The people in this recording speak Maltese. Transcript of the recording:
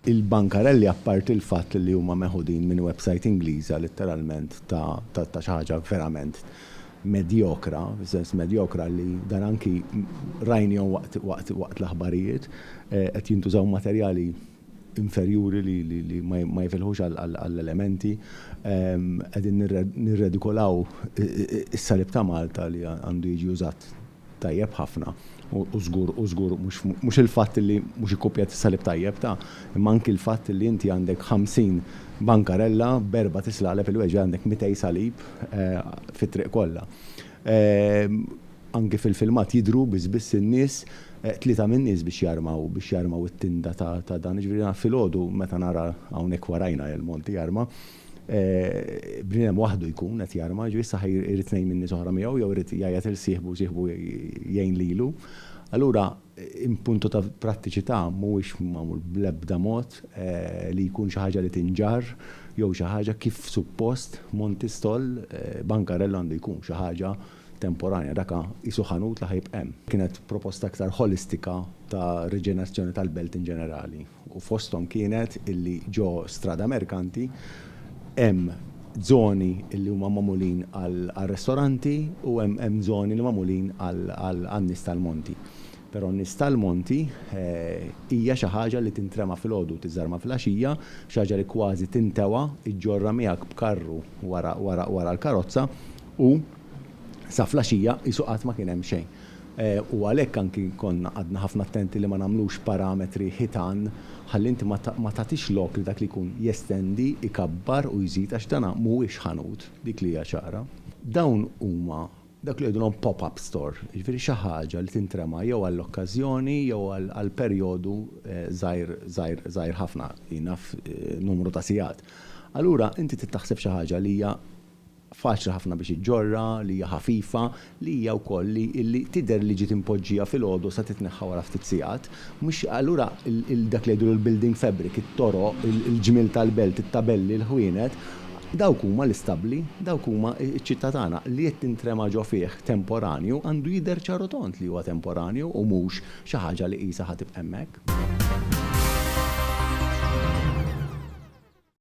Il-bankarelli apparti il-fatt li huma meħudin minn website Ingliża letteralment ta' xi ħaġa verament medjokra, sens medjokra li dan anki rajnihom waqt l-aħbarijiet qed jintużaw materjali inferjuri li ma jfilħux għall-elementi, qegħdin nirredikolaw is-salib ta' Malta li għandu jiġi użat tajjeb ħafna. U żgur mhux il-fatt li mhux ikkupjat is-salib tajjeb imma anki l-fatt li inti għandek 50 bankarella berba tislaqleb il-weġġ għandek 200 salib fit-triq kollha. Anki fil-filmat jidhru biss in-nies tlieta minn nies biex jarmaw it-tinda ta' dan, ġifieri filgħodu meta nara hawnhekk warajna il-Monti jarma. Bniem waħdu jkun qed jarma, ġifieri saħ irid tnejn minn nies oħra miegħu jew irid jgħid il-sieħbu jgħin lilu. Allura impuntu ta' prattiċità mhuwiex magħmul bl-ebda mod li jkun xi ħaġa li tinġar jew xi ħaġa kif suppost Montistoll bankarella għandu jkun xi ħaġa temporanja, daka isu ħanut li ħajb hemm. Kienet proposta aktar holistika ta' riġenerazzjoni tal-belt in ġenerali. U fosthom kienet illi ġo Strada Merkanti hemm żoni li huma magħmulin għal-ristoranti u hemm żoni li magħmulin għan-nies tal-Monti. Però n-nies tal-Monti hija xi ħaġa li tintrema filgħodu tiżarma fil-għaxija, xi ħaġa li kważi tintewa iġġorra miegħek b'karru wara l-karozza u sa flaxija isu qatt ma kien hemm xejn. U għalhekk anki konna għadna ħafna attenti li ma nagħmlux parametri ħitan ħalli inti ma tagħtix lok li dak li jkun jestendi, ikabbar u jżid għax dan mhuwiex ħanut dik li hija ċara. Dawn huma dak li jgħidulhom pop-up store, jiġifieri xi ħaġa li tintrema jew għall-okkażjoni jew għall-perjodu żgħir ħafna jinaf numru ta' sigħat. Allura inti tittaħseb xi ħaġa li hija faċli ħafna biex iġġorra, li hija ħafifa, li hija wkoll li tidher li ġiet impoġġija fil-għodu sa titneħħa wara ftit sigħat. Mhux allura dak li jgħidu l-building fabric, it-toroq, il-ġmil tal-belt, it-tabelli, l-ħwienet, dawk huma l-istabbli, dawk huma ċ-ċittà tagħna li qed tintrema ġo fih temporanju għandu jidher ċarotont li huwa temporanju u mhux xi ħaġa li qisha ħatibqa' hemmhekk.